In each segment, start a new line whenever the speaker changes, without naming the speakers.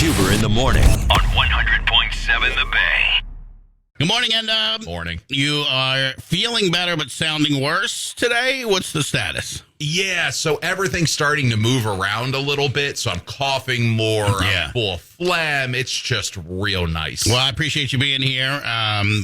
Huber in the morning on 100.7 The Bay.
Good morning, and
Morning.
You are feeling better but sounding worse today? What's the status?
Yeah, so everything's starting to move around a little bit, so I'm coughing more, I'm full of phlegm. It's just real nice.
Well, I appreciate you being here.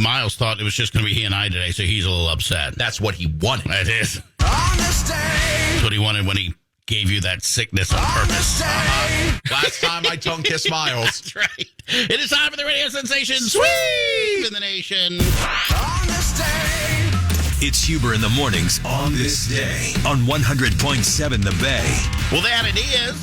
Miles thought it was just going to be he and I today, so he's a little upset.
That's what he wanted.
That is. That's what he wanted when he gave you that sickness on purpose.
Last time I tongue kissed Miles.
That's right. It is time for the radio sensation sweep in the nation.
It's Huber in the mornings on this day on 100.7 The Bay.
Well, that it is.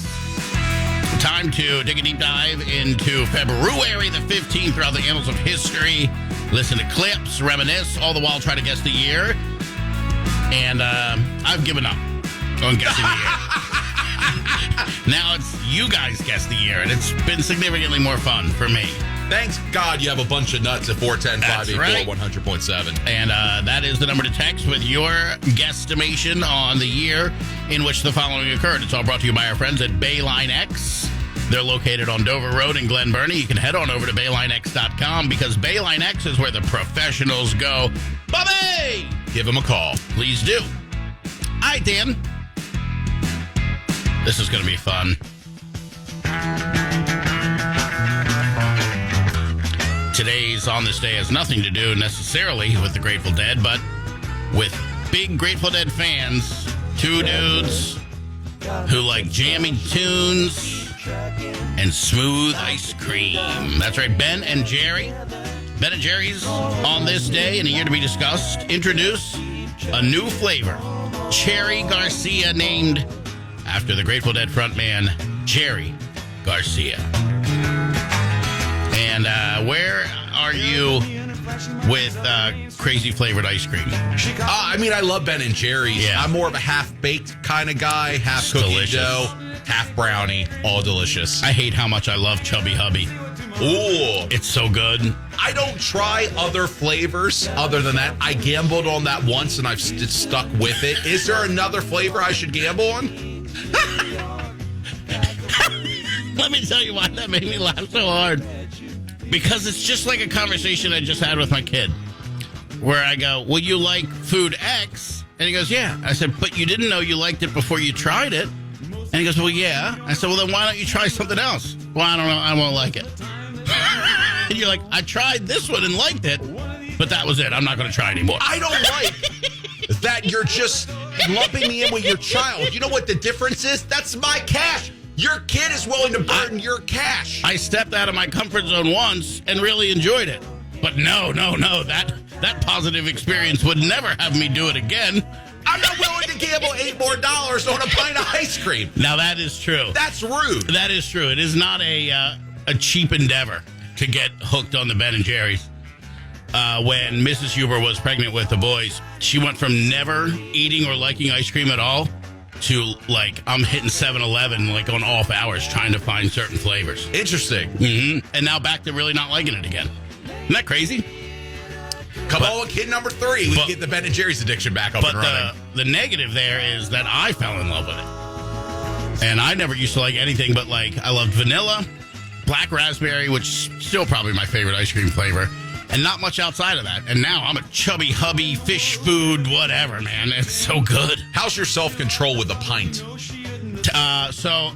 Time to take a deep dive into February the 15th throughout the annals of history. Listen to clips, reminisce, all the while try to guess the year. And I've given up on guessing the year. Now it's you guys guess the year, and it's been significantly more fun for me.
Thanks God you have a bunch of nuts at 410-584-100.7.
100.7. And that is the number to text with your guesstimation on the year in which the following occurred. It's all brought to you by our friends at Bayline X. They're located on Dover Road in Glen Burnie. You can head on over to BaylineX.com because Bayline X is where the professionals go. Bobby!
Give him a call.
Please do. All right, Dan. This is going to be fun. Today's On This Day has nothing to do necessarily with the Grateful Dead, but with big Grateful Dead fans, two dudes who like jamming tunes and smooth ice cream. That's right, Ben and Jerry. Ben and Jerry's On This Day, in a year to be discussed, introduce a new flavor, Cherry Garcia, named after the Grateful Dead frontman, Jerry Garcia. And where are you with crazy flavored ice cream?
I mean, I love Ben and Jerry's.
Yeah.
I'm more of a half-baked kind of guy, half
It's
cookie
delicious.
dough, half brownie, all delicious.
I hate how much I love Chubby Hubby.
Ooh.
It's so good.
I don't try other flavors other than that. I gambled on that once, and I've stuck with it. Is there another flavor I should gamble on?
Let me tell you why that made me laugh so hard. Because it's just like a conversation I just had with my kid. Where I go, well, you like food X? And he goes, yeah. I said, but you didn't know you liked it before you tried it. And he goes, well, yeah. I said, well, then why don't you try something else? Well, I don't know. I won't like it. And you're like, I tried this one and liked it, but that was it. I'm not going to try anymore.
I don't like that you're just lumping me in with your child. You know what the difference is? That's my cash. Your kid is willing to burn your cash.
I stepped out of my comfort zone once and really enjoyed it. But no. That positive experience would never have me do it again.
I'm not willing to gamble $8 more on a pint of ice cream.
Now, that is true.
That's rude.
That is true. It is not a cheap endeavor to get hooked on the Ben and Jerry's. When Mrs. Huber was pregnant with the boys, she went from never eating or liking ice cream at all to, like, I'm hitting 7-Eleven, like, on off hours trying to find certain flavors.
Interesting.
Mm-hmm. And now back to really not liking it again. Isn't that crazy?
Come on, kid number 3. We can get the Ben and Jerry's addiction back up and running.
The negative there is that I fell in love with it. And I never used to like anything but, like, I loved vanilla, black raspberry, which is still probably my favorite ice cream flavor, and not much outside of that. And now I'm a Chubby Hubby, fish food, whatever, man. It's so good.
How's your self-control with a pint?
So,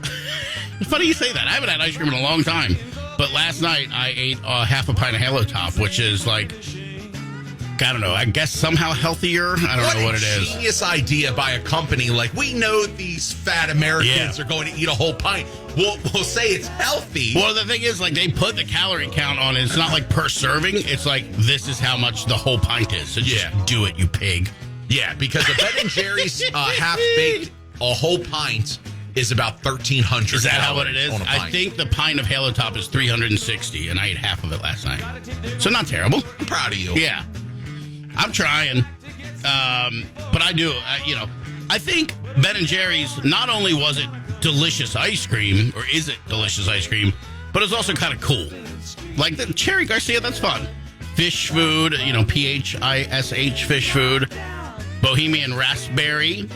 it's funny you say that. I haven't had ice cream in a long time. But last night, I ate half a pint of Halo Top, which is like, I don't know, I guess somehow healthier. I don't know what it is.
What a genius idea by a company. Like, we know these fat Americans are going to eat a whole pint. We'll say it's healthy.
Well, the thing is, like, they put the calorie count on it. It's not like per serving. It's like, this is how much the whole pint is. So just do it, you pig.
Yeah, because the Ben & Jerry's half-baked, a whole pint is about 1,300
Is that how it is?
On a pint.
I think the pint of Halo Top is 360, and I ate half of it last night. So not terrible.
I'm proud of you.
Yeah. I'm trying. But I do, I think Ben & Jerry's, not only was it delicious ice cream, or is it delicious ice cream, but it's also kind of cool. Like the Cherry Garcia, that's fun. Fish food, PHISH fish food. Bohemian Raspberry.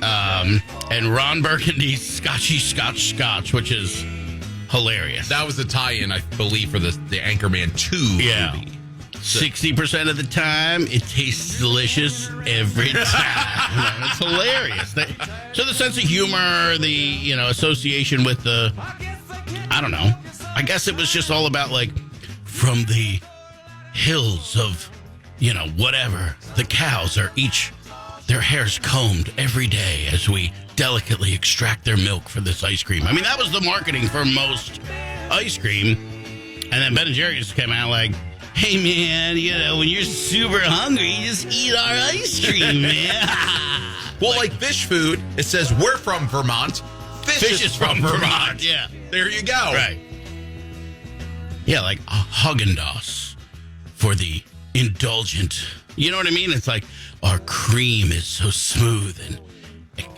And Ron Burgundy's Scotch, which is hilarious.
That was the tie-in, I believe, for the Anchorman 2 movie.
60% of the time, it tastes delicious every time. It's hilarious. So the sense of humor, the association with the, I don't know. I guess it was just all about like from the hills of, whatever. The cows are their hair's combed every day as we delicately extract their milk for this ice cream. I mean, that was the marketing for most ice cream. And then Ben & Jerry's came out like, hey, man, when you're super hungry, you just eat our ice cream, man.
Well, like fish food, it says we're from Vermont. Fish is from Vermont.
Yeah.
There you go.
Right. Yeah, like a Haagen-Dazs for the indulgent. You know what I mean? It's like our cream is so smooth and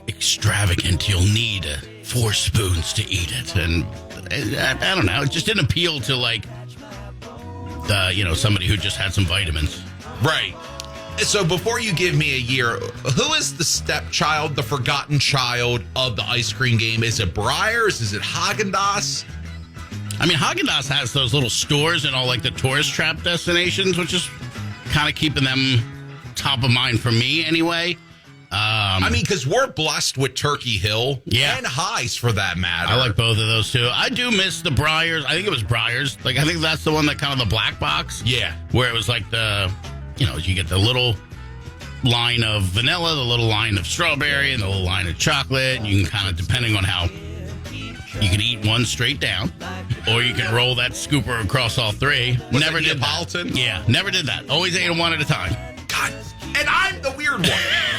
extravagant, you'll need 4 spoons to eat it. And I don't know. It just didn't appeal to like somebody who just had some vitamins.
Right. So before you give me a year, who is the stepchild, the forgotten child of the ice cream game? Is it Breyers? Is it Haagen-Dazs?
I mean, Haagen-Dazs has those little stores in all like the tourist trap destinations, which is kind of keeping them top of mind for me anyway.
Because we're blessed with Turkey Hill and Highs for that matter.
I like both of those too. I do miss the Breyers. I think it was Breyers. Like, I think that's the one that kind of the black box.
Yeah.
Where it was like you get the little line of vanilla, the little line of strawberry, and the little line of chocolate. And you can kind of, depending on how, you can eat one straight down, or you can roll that scooper across all 3. Never did
Neapolitan?
that. Yeah, never did that. Always ate them one at a time.
God, and I'm the weird one.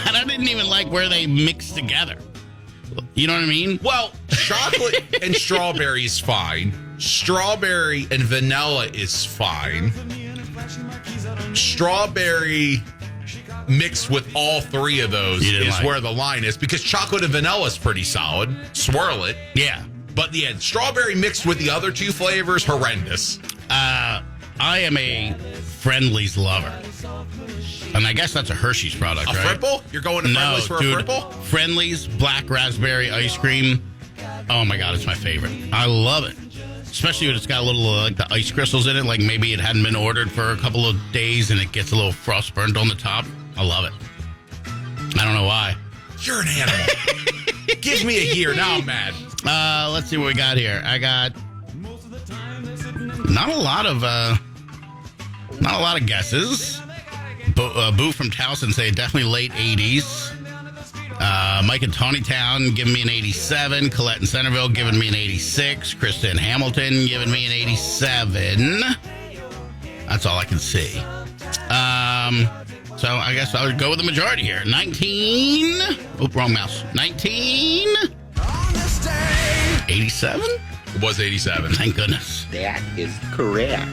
And I didn't even like where they mixed together. You know what I mean?
Well, chocolate and strawberry is fine. Strawberry and vanilla is fine. Strawberry mixed with all 3 of those is where the line is, because chocolate and vanilla is pretty solid. Swirl it.
Yeah.
But strawberry mixed with the other 2 flavors, horrendous.
I am a Friendly's lover. And I guess that's a Hershey's product, right?
A Fripple? You're going to Friendly's for a Fripple?
Friendly's black raspberry ice cream. Oh, my God, it's my favorite. I love it. Especially when it's got a little, like, the ice crystals in it. Like, maybe it hadn't been ordered for a couple of days and it gets a little frost burnt on the top. I love it. I don't know why.
You're an animal. Give me a year. Now I'm mad.
Let's see what we got here. I got not a lot of guesses. Boo from Towson say definitely late 80s. Mike in Tawnytown giving me an 87. Colette in Centerville giving me an 86. Krista in Hamilton giving me an 87. That's all I can see. So I guess I would go with the majority here. 19. Oop, wrong mouse. 1987?
It was 87.
Thank goodness.
That is correct.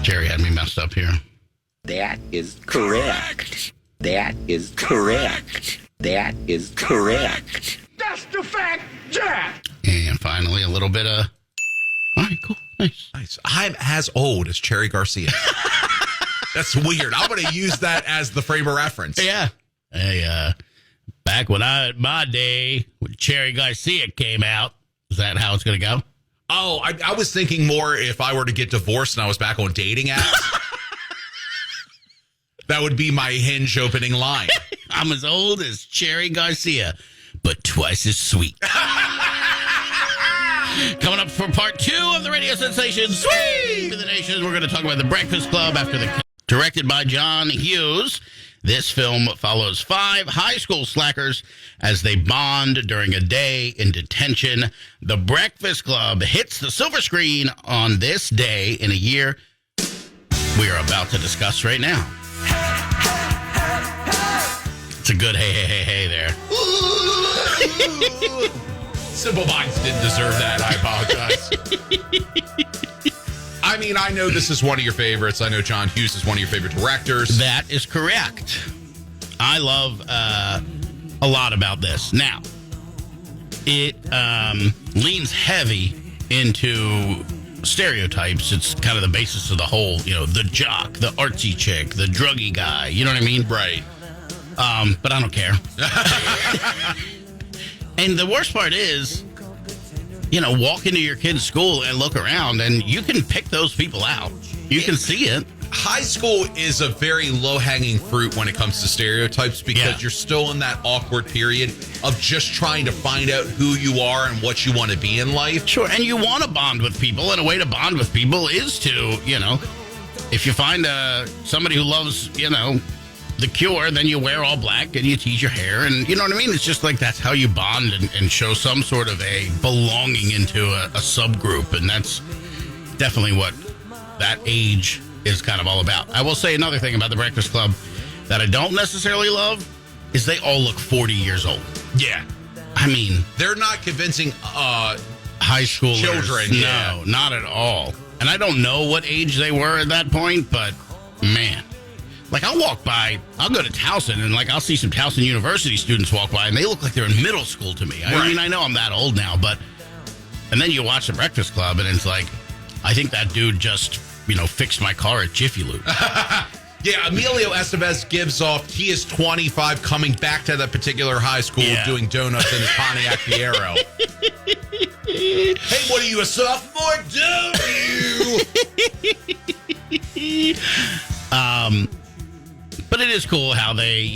Jerry had me messed up here.
That is correct. That is correct. That is correct.
That's the fact, Jack.
And finally, a little bit of... All right, cool. Nice.
I'm as old as Cherry Garcia. That's weird. I'm going to use that as the frame of reference.
Yeah. Hey, back when my day, when Cherry Garcia came out, is that how it's going to go?
Oh, I was thinking more if I were to get divorced and I was back on dating apps. That would be my Hinge opening line.
I'm as old as Cherry Garcia, but twice as sweet. Coming up for part 2 of the radio sensation, Sweet to the Nation, we're going to talk about The Breakfast Club after the... Directed by John Hughes, this film follows 5 high school slackers as they bond during a day in detention. The Breakfast Club hits the silver screen on this day in a year we are about to discuss right now. It's a good hey there.
Simple Minds didn't deserve that. I apologize. I mean, I know this is one of your favorites. I know John Hughes is one of your favorite directors.
That is correct. I love a lot about this. Now, it leans heavy into stereotypes. It's kind of the basis of the whole, the jock, the artsy chick, the druggy guy. You know what I mean?
Right.
But I don't care. And the worst part is, walk into your kid's school and look around, and you can pick those people out. You can see it.
High school is a very low-hanging fruit when it comes to stereotypes because you're still in that awkward period of just trying to find out who you are and what you want to be in life.
Sure, and you want to bond with people, and a way to bond with people is to, if you find somebody who loves, The Cure, then you wear all black and you tease your hair, and you know what I mean? It's just like that's how you bond and show some sort of a belonging into a subgroup, and that's definitely what that age is kind of all about. I will say another thing about the Breakfast Club that I don't necessarily love is they all look 40 years old.
Yeah.
I mean,
they're not convincing
high schoolers.
Children.
No, not at all. And I don't know what age they were at that point, but man. Like, I'll walk by, I'll go to Towson, and I'll see some Towson University students walk by, and they look like they're in middle school to me. I mean, I know I'm that old now, and then you watch the Breakfast Club, and it's like, I think that dude just fixed my car at Jiffy Lube.
Yeah, Emilio Estevez gives off, he is 25, coming back to that particular high school doing donuts in his Pontiac Fiero. Hey, what are you, a sophomore? Do you?
But it is cool how they,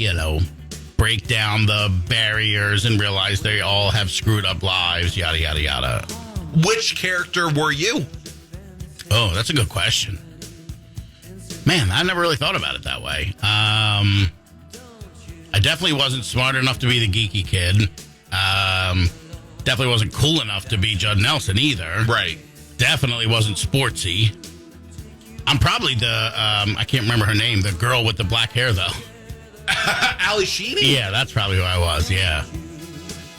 break down the barriers and realize they all have screwed up lives, yada, yada, yada.
Which character were you?
Oh, that's a good question. Man, I never really thought about it that way. I definitely wasn't smart enough to be the geeky kid. Definitely wasn't cool enough to be Judd Nelson either.
Right.
Definitely wasn't sportsy. I'm probably the, I can't remember her name, the girl with the black hair, though.
Ali Sheedy?
Yeah, that's probably who I was, yeah.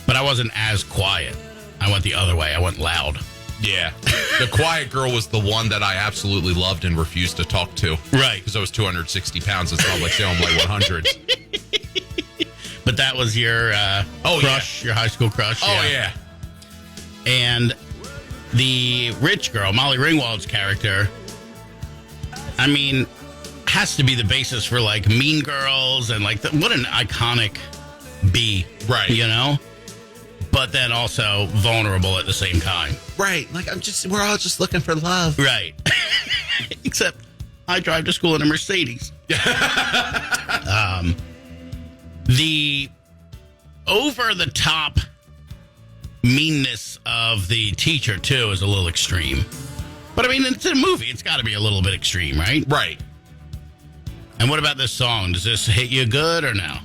But I wasn't as quiet. I went the other way. I went loud.
Yeah. The quiet girl was the one that I absolutely loved and refused to talk to.
Right.
Because I was 260 pounds. It's not like saying I'm like 100.
But that was your crush, your high school crush.
Oh, yeah.
And the rich girl, Molly Ringwald's character, I mean, has to be the basis for Mean Girls and what an iconic B.
Right.
But then also vulnerable at the same time.
Right. We're all just looking for love.
Right. Except I drive to school in a Mercedes. The over-the-top meanness of the teacher, too, is a little extreme. But, I mean, it's a movie. It's got to be a little bit extreme, right?
Right.
And what about this song? Does this hit you good or no?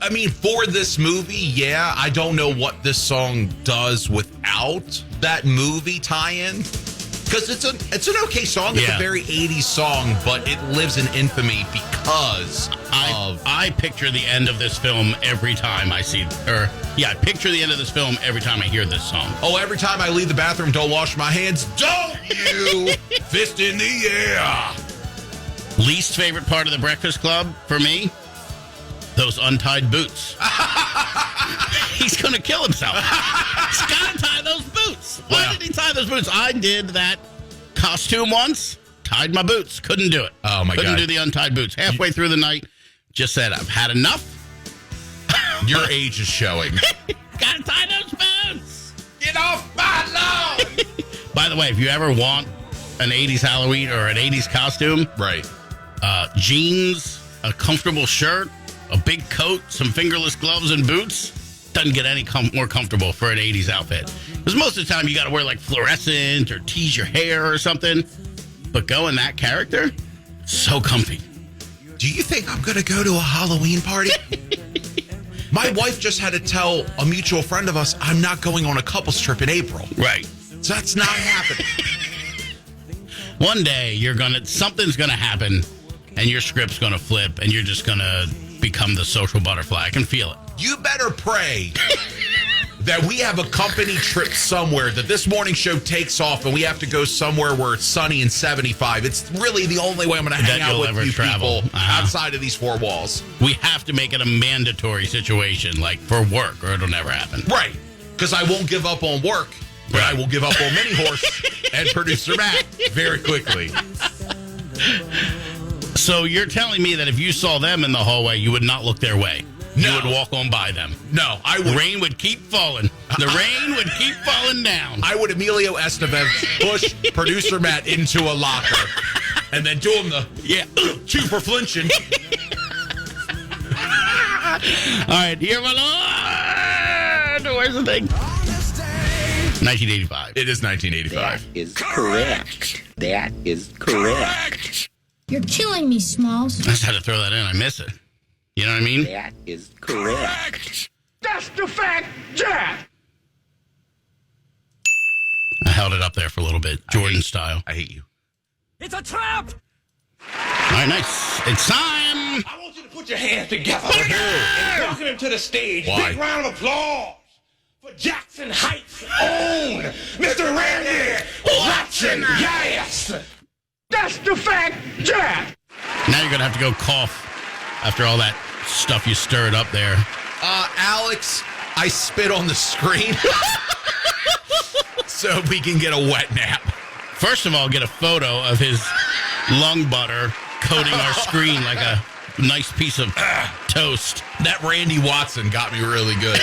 I mean, for this movie, yeah. I don't know what this song does without that movie tie-in. Because it's an okay song. It's a very 80s song, but it lives in infamy because
I picture the end of this film every time I see... I picture the end of this film every time I hear this song.
Oh, every time I leave the bathroom, don't wash my hands. Don't you? Fist in the air.
Least favorite part of the Breakfast Club for me? Those untied boots. He's going to kill himself. He's got to tie those boots. Why did he tie those boots? I did that costume once. Tied my boots. Couldn't do it.
Oh, my God.
Couldn't do the untied boots. Halfway through the night, just said, I've had enough.
Your age is showing.
Got to tie those boots.
Get off my lawn.
By the way, if you ever want an 80s Halloween or an 80s costume.
Right.
Jeans, a comfortable shirt, a big coat, some fingerless gloves and boots. Doesn't get any more comfortable for an 80s outfit. Because most of the time you got to wear fluorescent or tease your hair or something. But go in that character, so comfy.
Do you think I'm going to go to a Halloween party? My wife just had to tell a mutual friend of us I'm not going on a couples trip in April.
Right.
So that's not happening.
One day something's going to happen and your script's going to flip and you're just going to become the social butterfly. I can feel it.
You better pray that we have a company trip somewhere, that this morning show takes off and we have to go somewhere where it's sunny and 75. It's really the only way I'm going to hang out with you people outside of these four walls.
We have to make it a mandatory situation, for work, or it'll never happen.
Right. Because I won't give up on work, but I will give up on Mini Horse and producer Matt very quickly.
So you're telling me that if you saw them in the hallway, you would not look their way?
No.
You would walk on by them?
No, I would.
Rain would keep falling. The rain would keep falling down.
I would Emilio Estevez push producer Matt into a locker and then do him the chew for flinching.
All right, here, my lord. Where's the thing? 1985.
It is 1985.
That is correct. That is correct.
You're killing me, Smalls.
I just had to throw that in. I miss it. You know what I mean?
That is correct.
That's the fact, Jack.
I held it up there for a little bit, Jordan style.
I hate you.
It's a trap.
All right, nice. It's time.
I want you to put your hands together and welcome him to the stage.
Why?
Big round of applause for Jackson Heights' own Mr. Randy Watson. Yes. That's the fact, Jack.
Now you're going to have to go cough after all that stuff you stirred up there.
Alex, I spit on the screen so we can get a wet nap.
First of all, get a photo of his lung butter coating our screen like a nice piece of toast.
That Randy Watson got me really good.